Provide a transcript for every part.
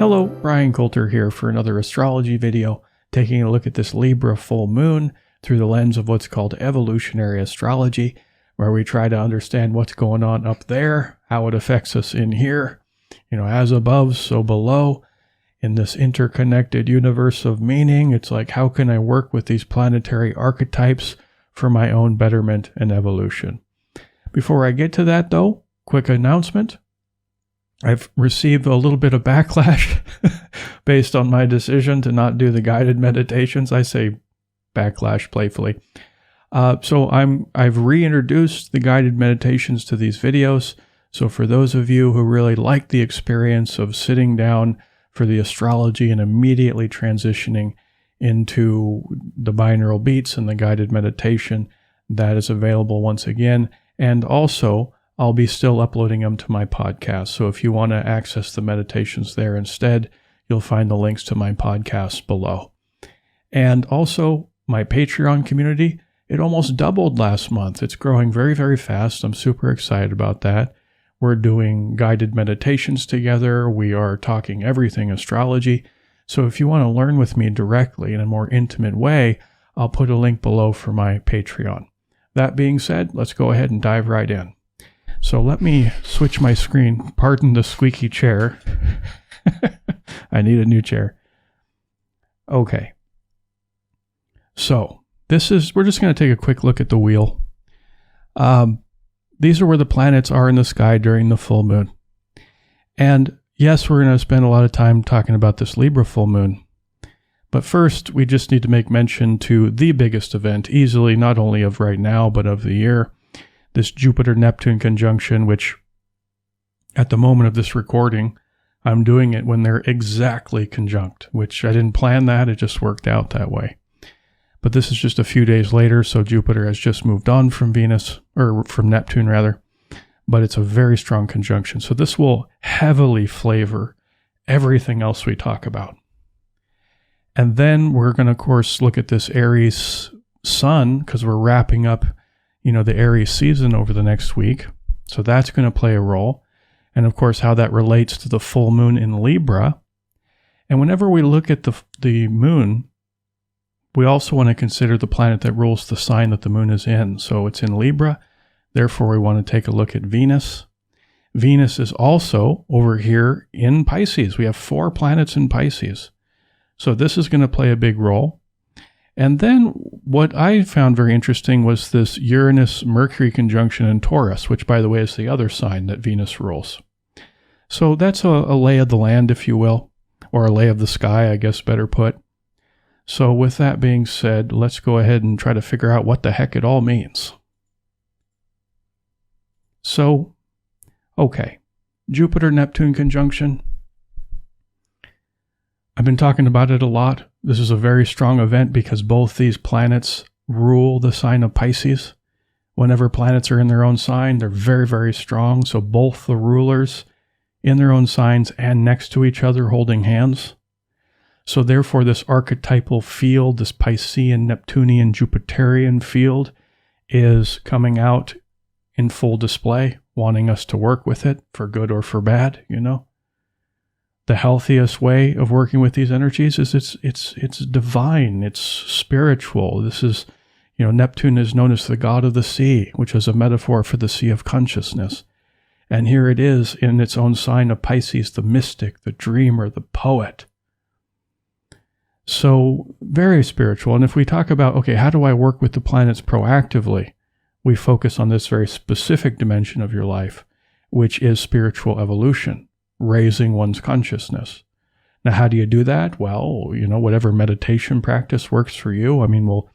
Hello, Bryan Colter here for another astrology video, taking a look at this Libra full moon through the lens of what's called Evolutionary Astrology, where we try to understand what's going on up there, how it affects us in here, as above, so below. In this interconnected universe of meaning, it's like, how can I work with these planetary archetypes for my own betterment and evolution? Before I get to that, though, quick announcement. I've received a little bit of backlash based on my decision to not do the guided meditations. I say backlash playfully. So I've reintroduced the guided meditations to these videos. So for those of you who really like the experience of sitting down for the astrology and immediately transitioning into the binaural beats and the guided meditation, that is available once again. And also, I'll be still uploading them to my podcast. So if you want to access the meditations there instead, you'll find the links to my podcast below. And also my Patreon community, it almost doubled last month. It's growing very, very fast. I'm super excited about that. We're doing guided meditations together. We are talking everything astrology. So if you want to learn with me directly in a more intimate way, I'll put a link below for my Patreon. That being said, let's go ahead and dive right in. So let me switch my screen. Pardon the squeaky chair. I need a new chair. Okay. So we're just going to take a quick look at the wheel. These are where the planets are in the sky during the full moon. And yes, we're going to spend a lot of time talking about this Libra full moon. But first, we just need to make mention to the biggest event, easily not only of right now, but of the year. This Jupiter-Neptune conjunction, which at the moment of this recording, I'm doing it when they're exactly conjunct, which I didn't plan that. It just worked out that way. But this is just a few days later, so Jupiter has just moved on from Venus, or from Neptune rather. But it's a very strong conjunction. So this will heavily flavor everything else we talk about. And then we're going to, of course, look at this Aries sun, because we're wrapping up the Aries season over the next week. So that's going to play a role. And of course, how that relates to the full moon in Libra. And whenever we look at the moon, we also want to consider the planet that rules the sign that the moon is in. So it's in Libra. Therefore, we want to take a look at Venus. Venus is also over here in Pisces. We have 4 planets in Pisces. So this is going to play a big role. And then what I found very interesting was this Uranus-Mercury conjunction in Taurus, which, by the way, is the other sign that Venus rules. So that's a lay of the land, if you will, or a lay of the sky, I guess, better put. So with that being said, let's go ahead and try to figure out what the heck it all means. So, okay, Jupiter-Neptune conjunction. I've been talking about it a lot. This is a very strong event because both these planets rule the sign of Pisces. Whenever planets are in their own sign, they're very, very strong. So both the rulers in their own signs and next to each other holding hands. So therefore, this archetypal field, this Piscean, Neptunian, Jupiterian field is coming out in full display, wanting us to work with it for good or for bad, The healthiest way of working with these energies is it's divine, it's spiritual. This is, Neptune is known as the god of the sea, which is a metaphor for the sea of consciousness. And here it is in its own sign of Pisces, the mystic, the dreamer, the poet. So very spiritual. And if we talk about, okay, how do I work with the planets proactively? We focus on this very specific dimension of your life, which is spiritual evolution. Raising one's consciousness. Now, how do you do that? Well, whatever meditation practice works for you. I mean, we'll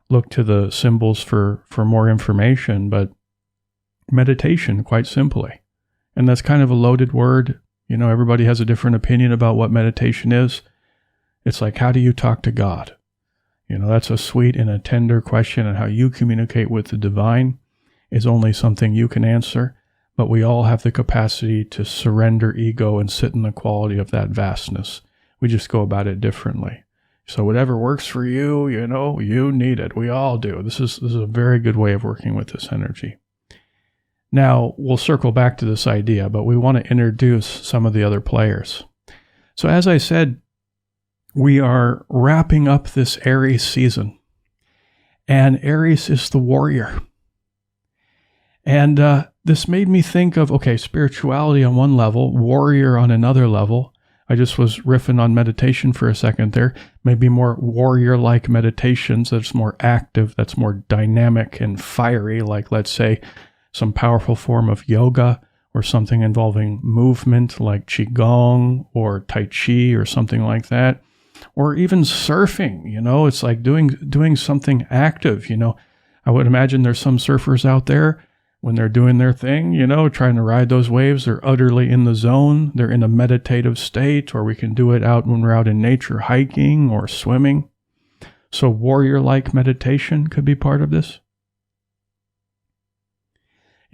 look to the symbols for more information, but meditation, quite simply. And that's kind of a loaded word. Everybody has a different opinion about what meditation is. It's like, how do you talk to God? That's a sweet and a tender question, and how you communicate with the divine is only something you can answer. But we all have the capacity to surrender ego and sit in the quality of that vastness. We just go about it differently. So whatever works for you, you need it. We all do. This is a very good way of working with this energy. Now, we'll circle back to this idea, but we want to introduce some of the other players. So as I said, we are wrapping up this Aries season. And Aries is the warrior. And this made me think of, okay, spirituality on one level, warrior on another level. I just was riffing on meditation for a second there. Maybe more warrior-like meditations that's more active, that's more dynamic and fiery, like let's say some powerful form of yoga or something involving movement like Qigong or Tai Chi or something like that. Or even surfing, it's like doing something active, I would imagine there's some surfers out there when they're doing their thing, trying to ride those waves, they're utterly in the zone. They're in a meditative state, or we can do it out when we're out in nature, hiking or swimming. So warrior-like meditation could be part of this.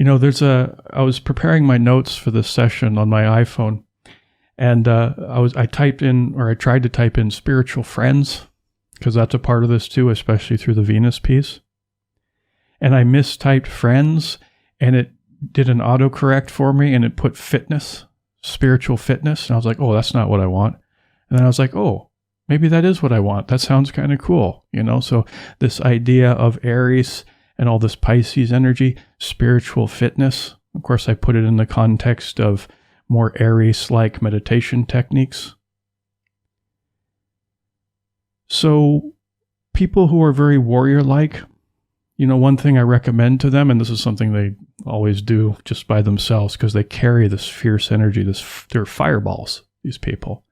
I was preparing my notes for this session on my iPhone, and I tried to type in spiritual friends, because that's a part of this too, especially through the Venus piece. And I mistyped friends, and it did an autocorrect for me, and it put fitness, spiritual fitness. And I was like, oh, that's not what I want. And then I was like, oh, maybe that is what I want. That sounds kind of cool, So this idea of Aries and all this Pisces energy, spiritual fitness. Of course, I put it in the context of more Aries-like meditation techniques. So people who are very warrior-like, one thing I recommend to them, and this is something they always do just by themselves because they carry this fierce energy, they're fireballs, these people.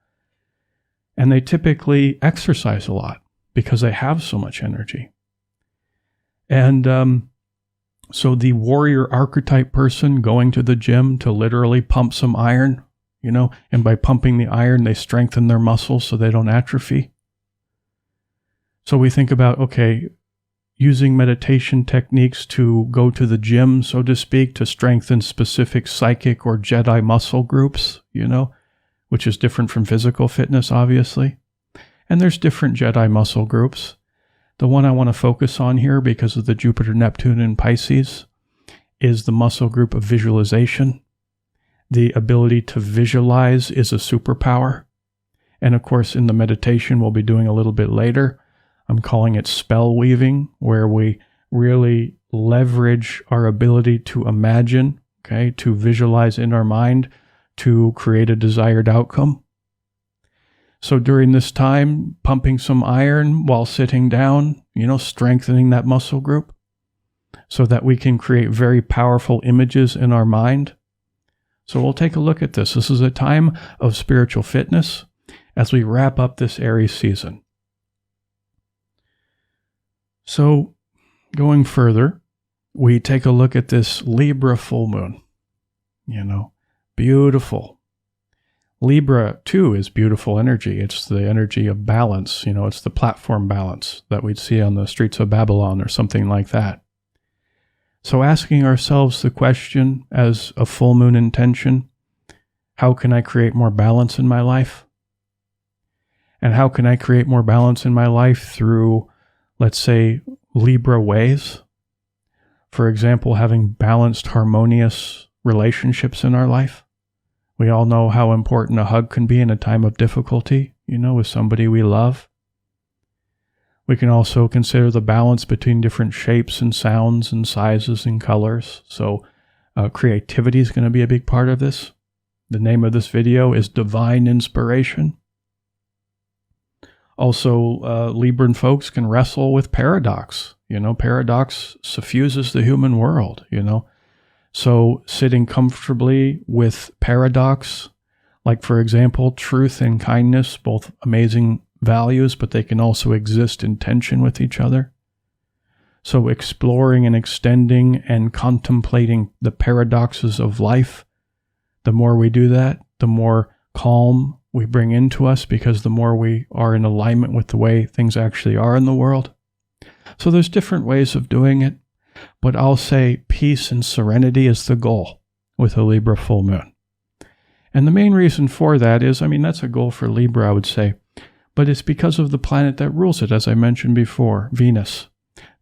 And they typically exercise a lot because they have so much energy. And so the warrior archetype person going to the gym to literally pump some iron, and by pumping the iron, they strengthen their muscles so they don't atrophy. So we think about, okay, using meditation techniques to go to the gym, so to speak, to strengthen specific psychic or Jedi muscle groups, which is different from physical fitness, obviously. And there's different Jedi muscle groups. The one I want to focus on here, because of the Jupiter, Neptune, and Pisces, is the muscle group of visualization. The ability to visualize is a superpower. And of course, in the meditation we'll be doing a little bit later, I'm calling it spell weaving, where we really leverage our ability to imagine, to visualize in our mind, to create a desired outcome. So during this time, pumping some iron while sitting down, strengthening that muscle group so that we can create very powerful images in our mind. So we'll take a look at this. This is a time of spiritual fitness as we wrap up this Aries season. So going further, we take a look at this Libra full moon. Beautiful. Libra, too, is beautiful energy. It's the energy of balance. It's the platform balance that we'd see on the streets of Babylon or something like that. So asking ourselves the question as a full moon intention, how can I create more balance in my life? And how can I create more balance in my life through, let's say, Libra ways? For example, having balanced, harmonious relationships in our life. We all know how important a hug can be in a time of difficulty, with somebody we love. We can also consider the balance between different shapes and sounds and sizes and colors. So creativity is going to be a big part of this. The name of this video is Divine Inspiration. Also, Libran folks can wrestle with paradox. Paradox suffuses the human world, So sitting comfortably with paradox, like for example, truth and kindness, both amazing values, but they can also exist in tension with each other. So exploring and extending and contemplating the paradoxes of life, the more we do that, the more calm we bring into us, because the more we are in alignment with the way things actually are in the world. So there's different ways of doing it. But I'll say peace and serenity is the goal with a Libra full moon. And the main reason for that is, that's a goal for Libra, I would say, but it's because of the planet that rules it, as I mentioned before, Venus,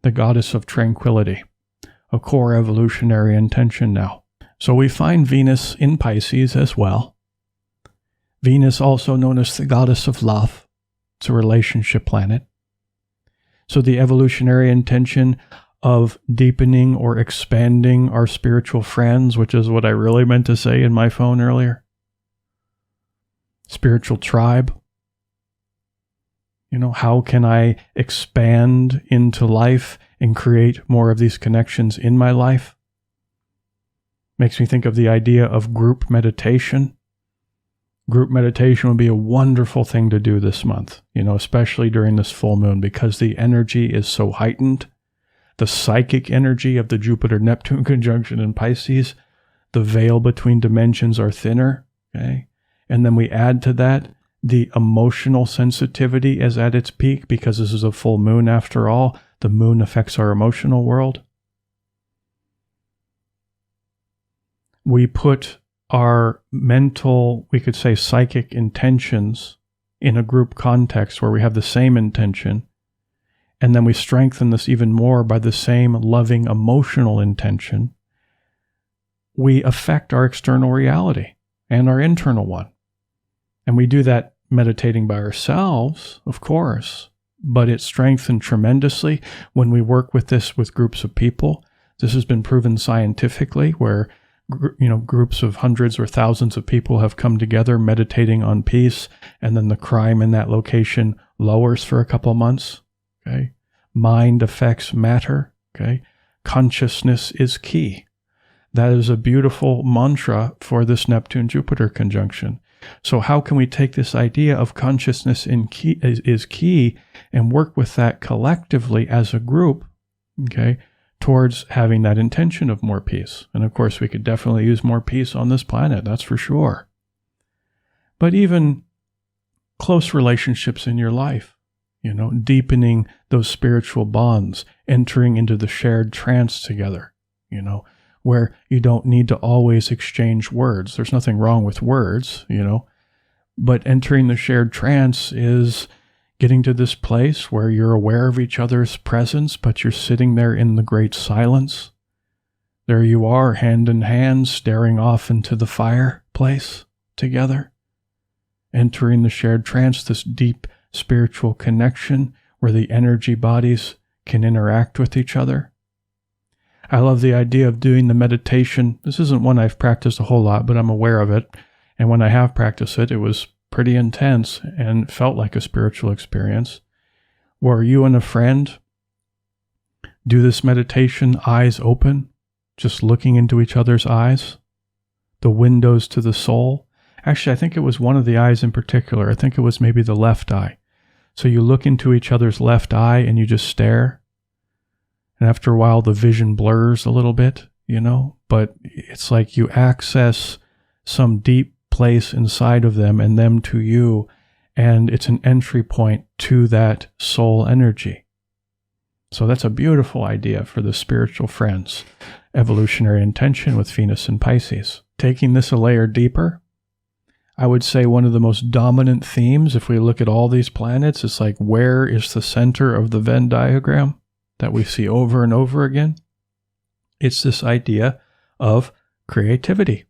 the goddess of tranquility, a core evolutionary intention now. So we find Venus in Pisces as well. Venus, also known as the goddess of love. It's a relationship planet. So the evolutionary intention of deepening or expanding our spiritual friends, which is what I really meant to say in my phone earlier. Spiritual tribe. How can I expand into life and create more of these connections in my life? Makes me think of the idea of group meditation. Group meditation would be a wonderful thing to do this month, especially during this full moon, because the energy is so heightened. The psychic energy of the Jupiter-Neptune conjunction in Pisces, the veil between dimensions are thinner, okay? And then we add to that the emotional sensitivity is at its peak, because this is a full moon after all. The moon affects our emotional world. We put our mental, we could say psychic intentions in a group context where we have the same intention, and then we strengthen this even more by the same loving emotional intention. We affect our external reality and our internal one. And we do that meditating by ourselves, of course, but it's strengthened tremendously when we work with this with groups of people. This has been proven scientifically, where groups of hundreds or thousands of people have come together meditating on peace, and then the crime in that location lowers for a couple months. Okay, mind affects matter. Okay, consciousness is key. That is a beautiful mantra for this Neptune-Jupiter conjunction. So how can we take this idea of consciousness is key and work with that collectively as a group, okay, towards having that intention of more peace? And of course, we could definitely use more peace on this planet, that's for sure. But even close relationships in your life, deepening those spiritual bonds, entering into the shared trance together, where you don't need to always exchange words. There's nothing wrong with words, but entering the shared trance is getting to this place where you're aware of each other's presence, but you're sitting there in the great silence. There you are, hand in hand, staring off into the fireplace together, entering the shared trance, this deep spiritual connection where the energy bodies can interact with each other. I love the idea of doing the meditation. This isn't one I've practiced a whole lot, but I'm aware of it. And when I have practiced it, it was pretty intense and felt like a spiritual experience, where you and a friend do this meditation, eyes open, just looking into each other's eyes, the windows to the soul. Actually, I think it was one of the eyes in particular. I think it was maybe the left eye. So you look into each other's left eye and you just stare. And after a while, the vision blurs a little bit, but it's like you access some deep place inside of them and them to you, and it's an entry point to that soul energy. So that's a beautiful idea for the spiritual friends. Evolutionary intention with Venus and Pisces. Taking this a layer deeper, I would say one of the most dominant themes, if we look at all these planets, is like, where is the center of the Venn diagram that we see over and over again? It's this idea of creativity.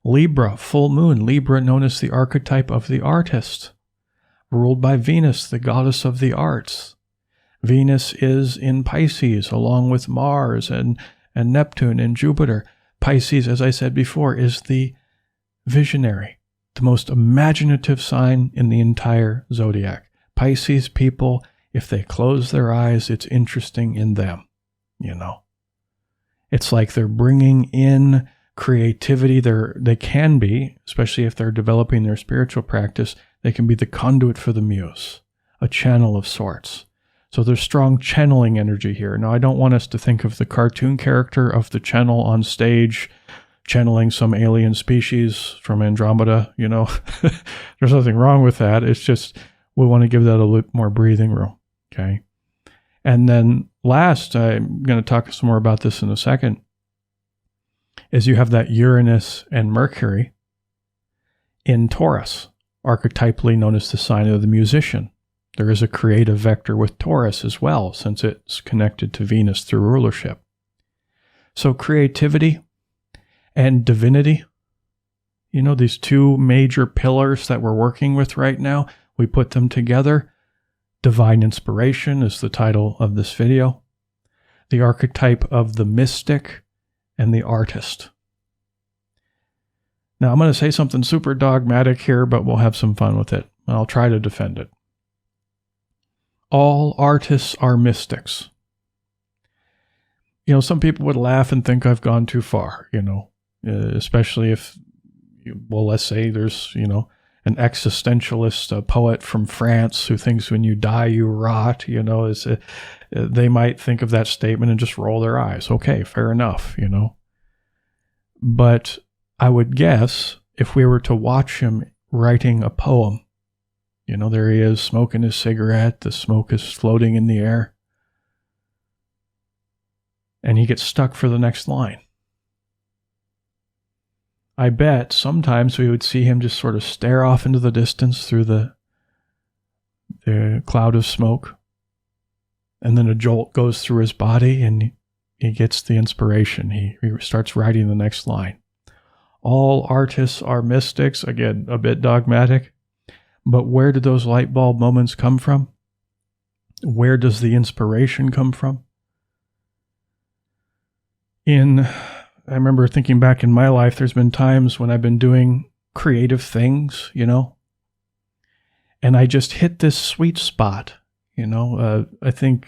Libra, full moon. Libra, known as the archetype of the artist, ruled by Venus, the goddess of the arts. Venus is in Pisces, along with Mars and Neptune and Jupiter. Pisces, as I said before, is the visionary, the most imaginative sign in the entire zodiac. Pisces people, if they close their eyes, it's interesting in them, It's like they're bringing in creativity. They can be, especially if they're developing their spiritual practice, they can be the conduit for the muse, a channel of sorts. So there's strong channeling energy here. Now, I don't want us to think of the cartoon character of the channel on stage channeling some alien species from Andromeda, There's nothing wrong with that. It's just we want to give that a little more breathing room. Okay. And then last, I'm going to talk some more about this in a second, is you have that Uranus and Mercury in Taurus, archetypally known as the sign of the musician. There is a creative vector with Taurus as well, since it's connected to Venus through rulership. So creativity and divinity You know, these two major pillars that we're working with right now, we put them together. Divine inspiration is the title of this video. The archetype of the mystic and the artist. Now, I'm going to say something super dogmatic here, but we'll have some fun with it. I'll try to defend it. All artists are mystics. You know, some people would laugh and think I've gone too far, you know, especially if, well, let's say there's, you know, an existentialist, a poet from France who thinks when you die, you rot, you know, they might think of that statement and just roll their eyes. Okay, fair enough, you know. But I would guess if we were to watch him writing a poem, you know, there he is smoking his cigarette, the smoke is floating in the air, and he gets stuck for the next line. I bet sometimes we would see him just sort of stare off into the distance through the cloud of smoke, and then a jolt goes through his body and he gets the inspiration. He starts writing the next line. All artists are mystics, again, a bit dogmatic, but where do those light bulb moments come from? Where does the inspiration come from? I remember thinking back in my life, there's been times when I've been doing creative things, you know, and I just hit this sweet spot, you know. I think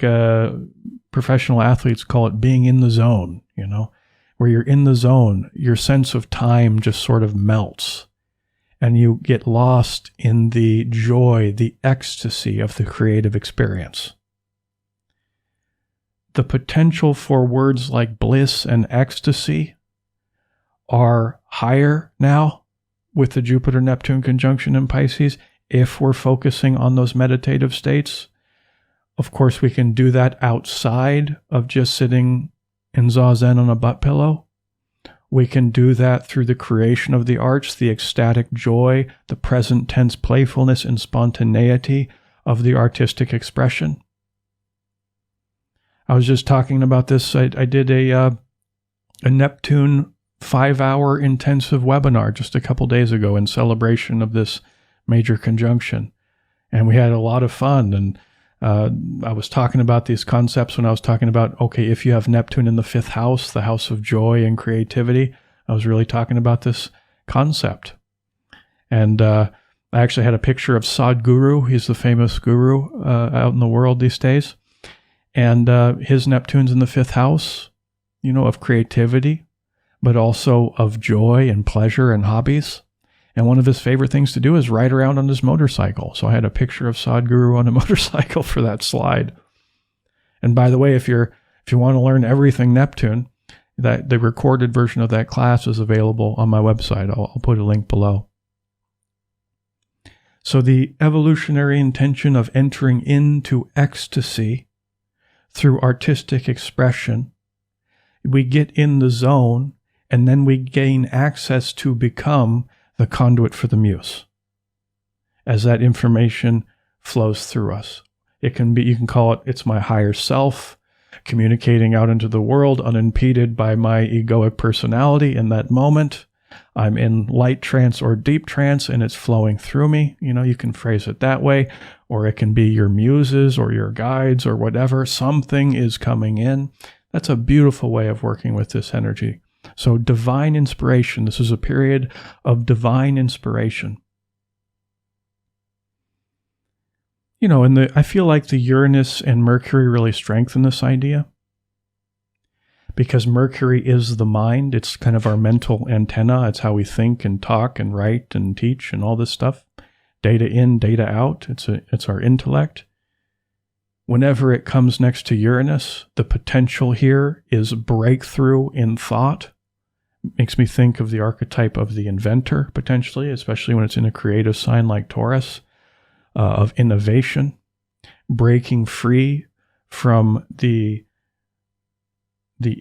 professional athletes call it being in the zone, you know, where you're in the zone, your sense of time just sort of melts and you get lost in the joy, the ecstasy of the creative experience. The potential for words like bliss and ecstasy are higher now with the Jupiter-Neptune conjunction in Pisces if we're focusing on those meditative states. Of course, we can do that outside of just sitting in zazen on a butt pillow. We can do that through the creation of the arts, the ecstatic joy, the present tense playfulness and spontaneity of the artistic expression. I was just talking about this. I did a Neptune 5-hour intensive webinar just a couple days ago in celebration of this major conjunction. And we had a lot of fun. And I was talking about these concepts when I was talking about, okay, if you have Neptune in the 5th house, the house of joy and creativity, I was really talking about this concept. And I actually had a picture of Sadhguru. He's the famous guru out in the world these days. And his Neptune's in the 5th house, you know, of creativity, but also of joy and pleasure and hobbies. And one of his favorite things to do is ride around on his motorcycle. So I had a picture of Sadhguru on a motorcycle for that slide. And by the way, if you want to learn everything Neptune, the recorded version of that class is available on my website. I'll put a link below. So the evolutionary intention of entering into ecstasy through artistic expression, we get in the zone, and then we gain access to become the conduit for the muse as that information flows through us. It can be, you can call it, it's my higher self communicating out into the world unimpeded by my egoic personality in that moment. I'm in light trance or deep trance and it's flowing through me. You know, you can phrase it that way, or it can be your muses or your guides or whatever. Something is coming in. That's a beautiful way of working with this energy. So divine inspiration. This is a period of divine inspiration. You know, and I feel like the Uranus and Mercury really strengthen this idea, because Mercury is the mind. It's kind of our mental antenna. It's how we think and talk and write and teach and all this stuff. Data in, data out. It's our intellect. Whenever it comes next to Uranus, the potential here is breakthrough in thought. Makes me think of the archetype of the inventor, potentially, especially when it's in a creative sign like Taurus, of innovation, breaking free from the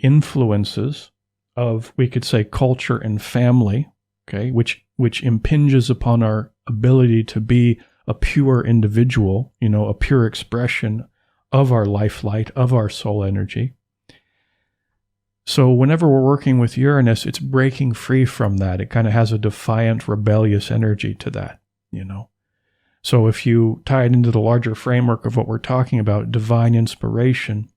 influences of, we could say, culture and family, okay, which impinges upon our ability to be a pure individual, you know, a pure expression of our life light, of our soul energy. So whenever we're working with Uranus, it's breaking free from that. It kind of has a defiant, rebellious energy to that, you know. So if you tie it into the larger framework of what we're talking about, divine inspiration,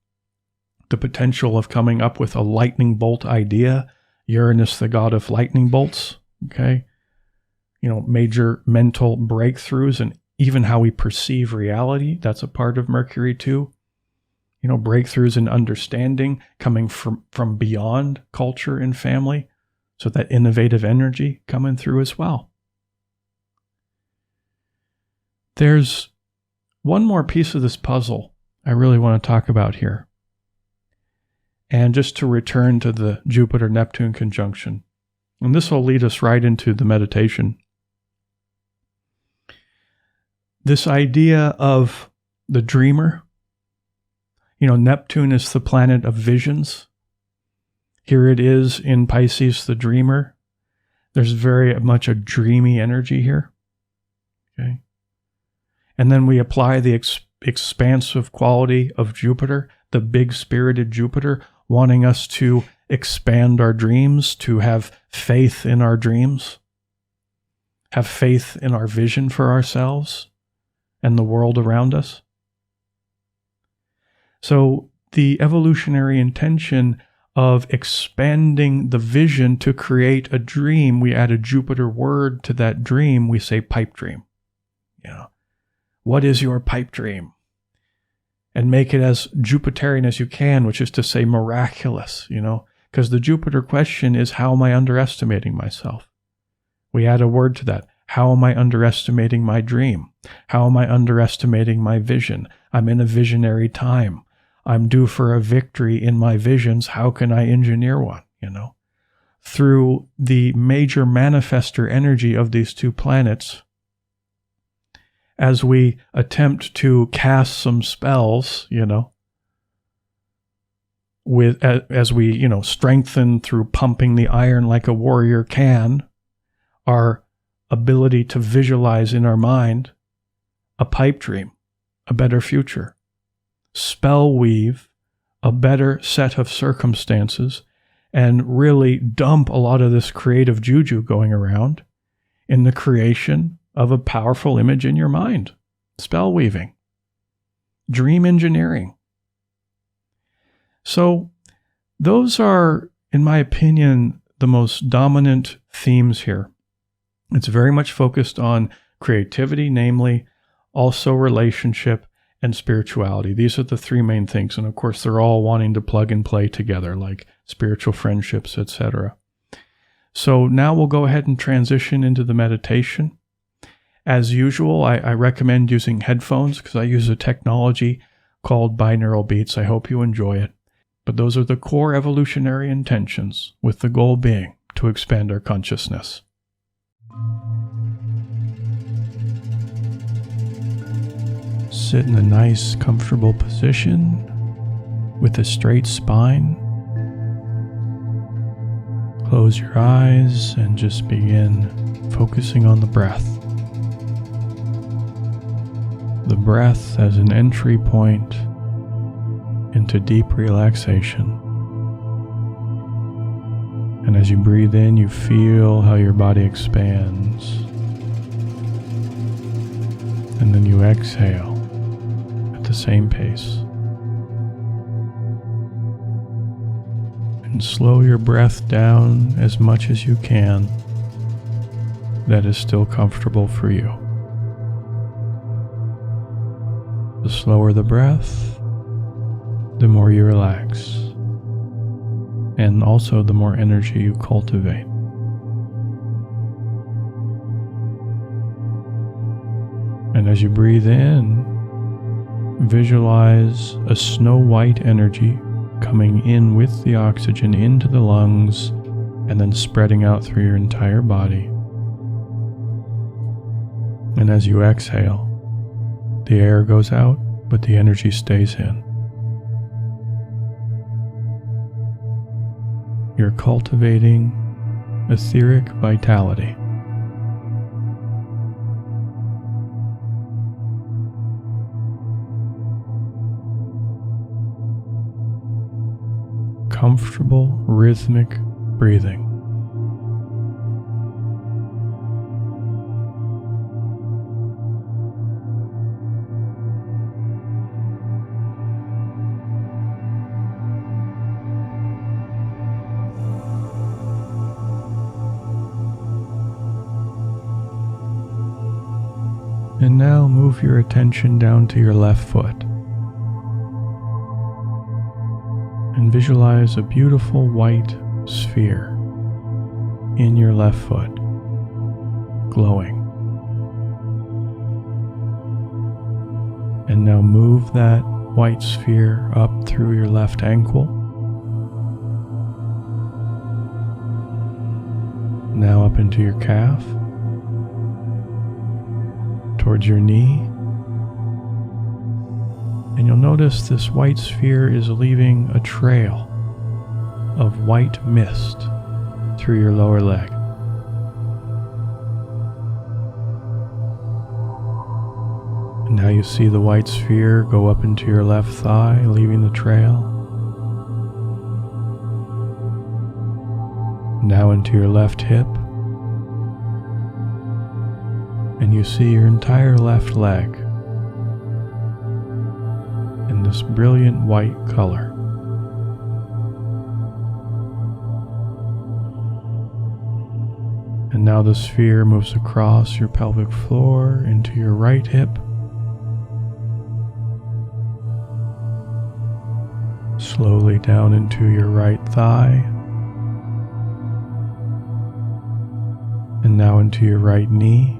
the potential of coming up with a lightning bolt idea, Uranus, the god of lightning bolts, okay? You know, major mental breakthroughs and even how we perceive reality, that's a part of Mercury too. You know, breakthroughs in understanding coming from beyond culture and family. So that innovative energy coming through as well. There's one more piece of this puzzle I really want to talk about here. And just to return to the Jupiter-Neptune conjunction. And this will lead us right into the meditation. This idea of the dreamer. You know, Neptune is the planet of visions. Here it is in Pisces, the dreamer. There's very much a dreamy energy here. Okay. And then we apply the expansive quality of Jupiter, the big-spirited Jupiter, wanting us to expand our dreams, to have faith in our dreams, have faith in our vision for ourselves and the world around us. So the evolutionary intention of expanding the vision to create a dream, we add a Jupiter word to that dream, we say pipe dream. You know, what is your pipe dream? And make it as Jupiterian as you can, which is to say miraculous, you know, because the Jupiter question is, how am I underestimating myself? We add a word to that. How am I underestimating my dream? How am I underestimating my vision? I'm in a visionary time. I'm due for a victory in my visions. How can I engineer one, you know? Through the major manifester energy of these two planets, as we attempt to cast some spells, you know, as we, you know, strengthen through pumping the iron like a warrior can, our ability to visualize in our mind a pipe dream, a better future, spell weave a better set of circumstances, and really dump a lot of this creative juju going around in the creation of a powerful image in your mind. Spell weaving, dream engineering. So those are, in my opinion, the most dominant themes here. It's very much focused on creativity, namely, also relationship and spirituality. These are the three main things. And of course, they're all wanting to plug and play together, like spiritual friendships, etc. So now we'll go ahead and transition into the meditation. As usual, I recommend using headphones because I use a technology called binaural beats. I hope you enjoy it. But those are the core evolutionary intentions, with the goal being to expand our consciousness. Sit in a nice, comfortable position with a straight spine. Close your eyes and just begin focusing on the breath. The breath as an entry point into deep relaxation. And as you breathe in, you feel how your body expands. And then you exhale at the same pace. And slow your breath down as much as you can that is still comfortable for you. The slower the breath, the more you relax, and also the more energy you cultivate. And as you breathe in, visualize a snow-white energy coming in with the oxygen into the lungs and then spreading out through your entire body. And as you exhale, the air goes out, but the energy stays in. You're cultivating etheric vitality. comfortable, rhythmic breathing. And now move your attention down to your left foot and visualize a beautiful white sphere in your left foot, glowing. And now move that white sphere up through your left ankle. Now up into your calf, towards your knee, and you'll notice this white sphere is leaving a trail of white mist through your lower leg. And now you see the white sphere go up into your left thigh, leaving the trail. Now into your left hip. And you see your entire left leg in this brilliant white color. And now the sphere moves across your pelvic floor into your right hip, slowly down into your right thigh, and now into your right knee,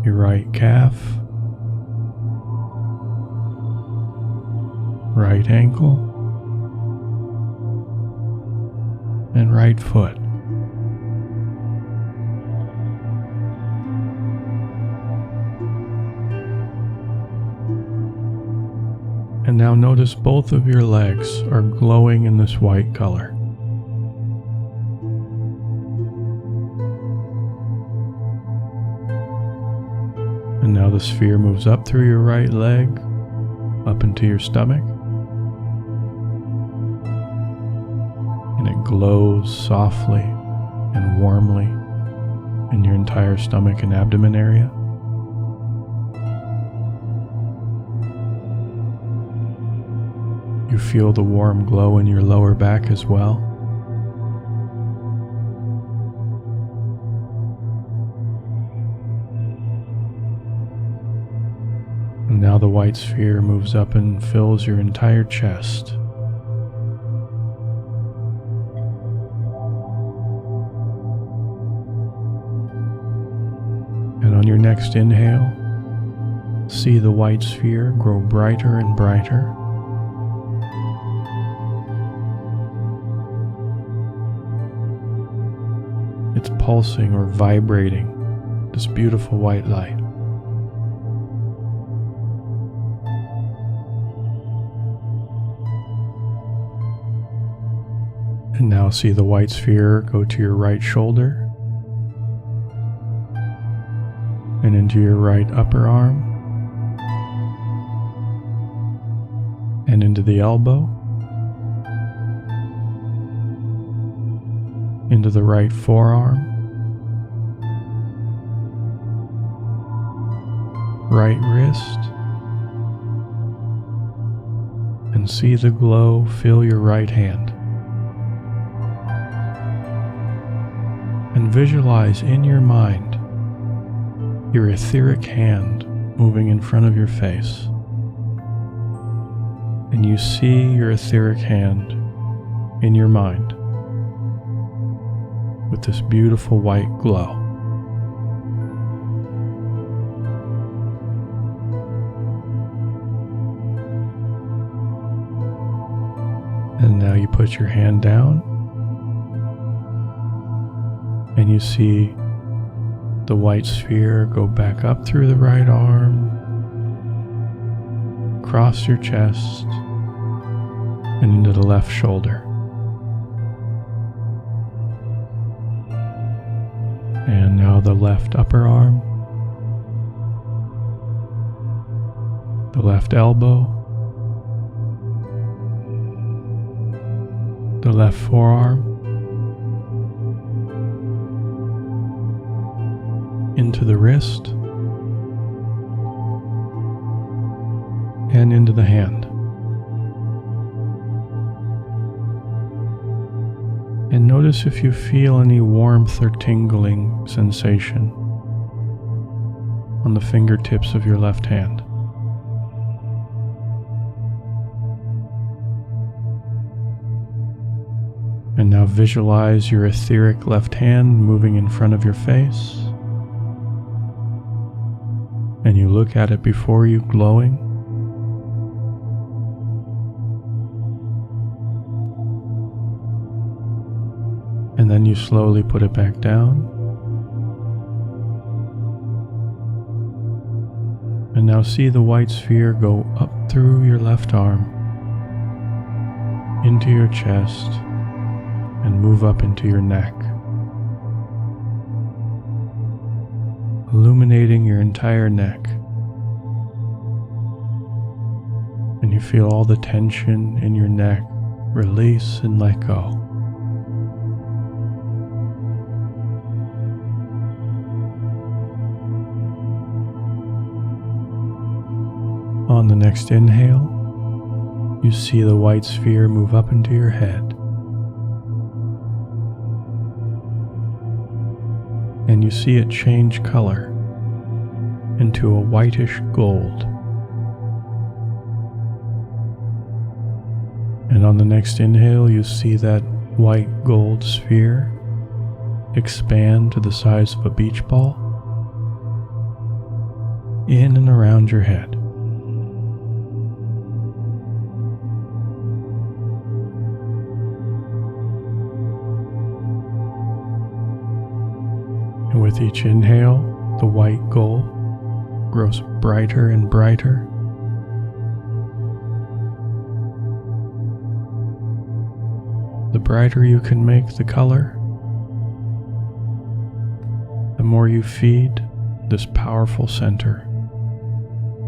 your right calf, right ankle, and right foot. And now notice both of your legs are glowing in this white color. And now the sphere moves up through your right leg, up into your stomach, and it glows softly and warmly in your entire stomach and abdomen area. You feel the warm glow in your lower back as well. And now the white sphere moves up and fills your entire chest. And on your next inhale, see the white sphere grow brighter and brighter. It's pulsing or vibrating this beautiful white light. And now see the white sphere go to your right shoulder and into your right upper arm and into the elbow, into the right forearm, right wrist, and see the glow fill your right hand. And visualize in your mind your etheric hand moving in front of your face. And you see your etheric hand in your mind with this beautiful white glow. And now you put your hand down and you see the white sphere go back up through the right arm, across your chest, and into the left shoulder. And now the left upper arm, the left elbow, the left forearm, into the wrist, and into the hand. And notice if you feel any warmth or tingling sensation on the fingertips of your left hand. And now visualize your etheric left hand moving in front of your face. And you look at it before you, glowing. And then you slowly put it back down. And now see the white sphere go up through your left arm, into your chest, and move up into your neck, illuminating your entire neck. And you feel all the tension in your neck release and let go. On the next inhale, you see the white sphere move up into your head. And you see it change color into a whitish gold. And on the next inhale, you see that white gold sphere expand to the size of a beach ball in and around your head. And with each inhale, the white gold grows brighter and brighter. The brighter you can make the color, the more you feed this powerful center.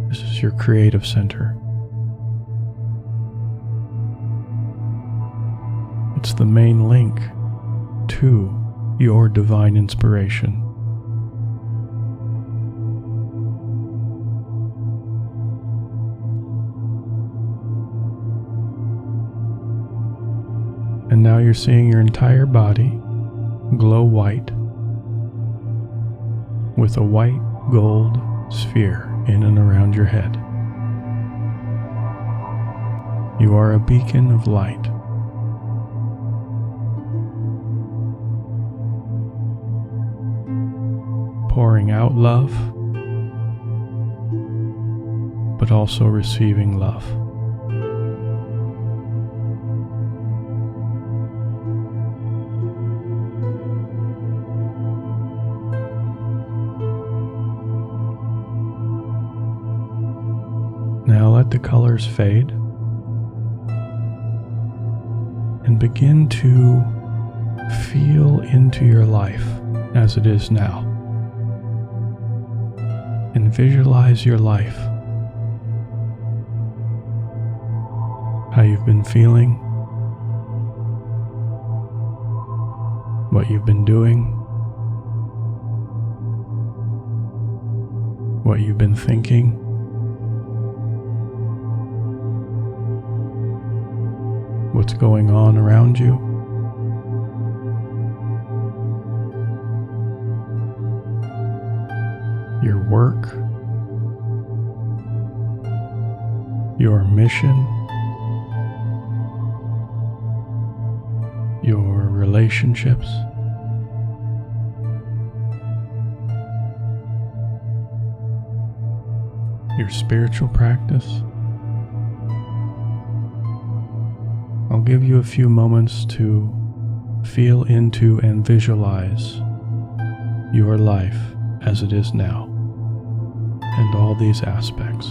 This is your creative center. It's the main link to your divine inspiration. And now you're seeing your entire body glow white with a white gold sphere in and around your head. You are a beacon of light. Pouring out love, but also receiving love. Now let the colors fade and begin to feel into your life as it is now. And visualize your life, how you've been feeling, what you've been doing, what you've been thinking. What's going on around you. Your work, your mission, your relationships, your spiritual practice. I'll give you a few moments to feel into and visualize your life as it is now, and all these aspects.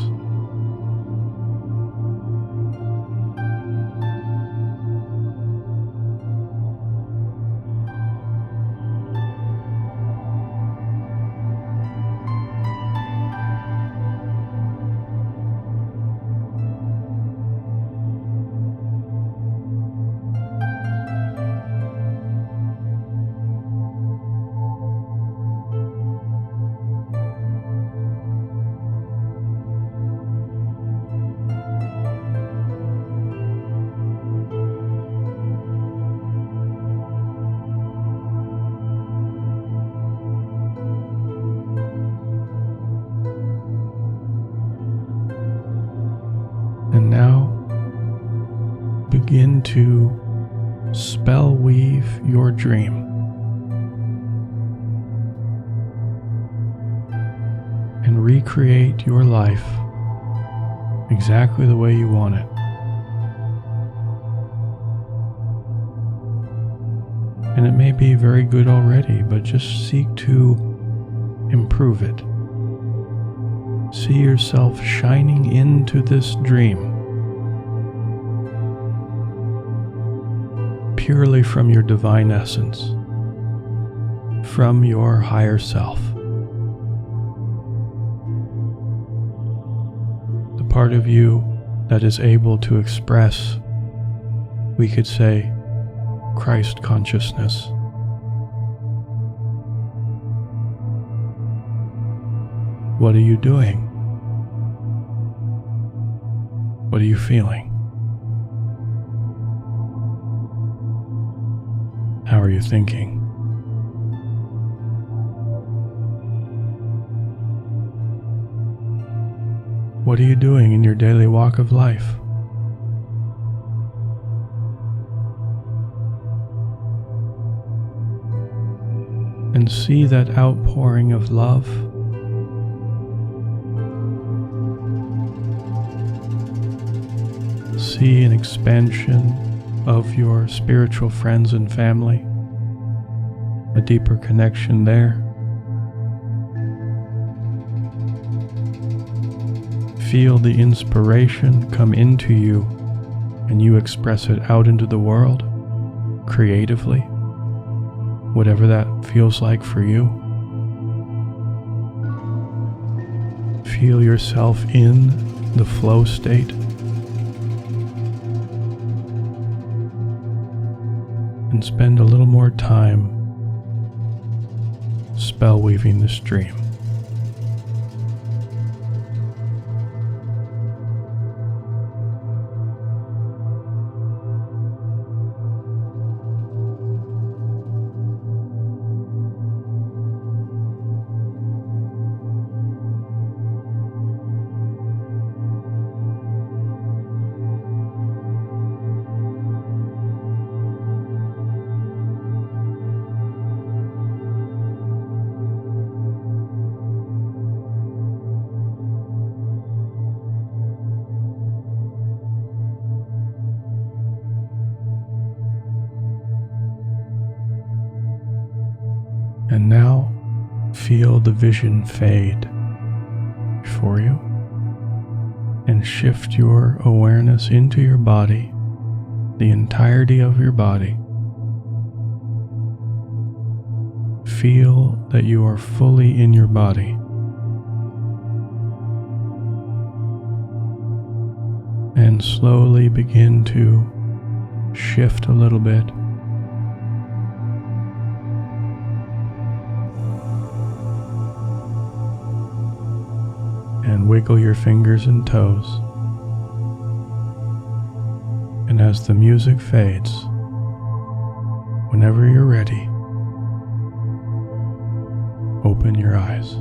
begin to spell weave your dream. And recreate your life exactly the way you want it. And it may be very good already, but just seek to improve it. See yourself shining into this dream purely from your divine essence, from your higher self. The part of you that is able to express, we could say, Christ consciousness. What are you doing? What are you feeling? How are you thinking? What are you doing in your daily walk of life? And see that outpouring of love, see an expansion of your spiritual friends and family, a deeper connection there. Feel the inspiration come into you and you express it out into the world creatively, whatever that feels like for you. Feel yourself in the flow state. And spend a little more time spell weaving this dream. And now feel the vision fade before you and shift your awareness into your body, the entirety of your body. Feel that you are fully in your body. And slowly begin to shift a little bit. And wiggle your fingers and toes. And as the music fades, whenever you're ready, open your eyes.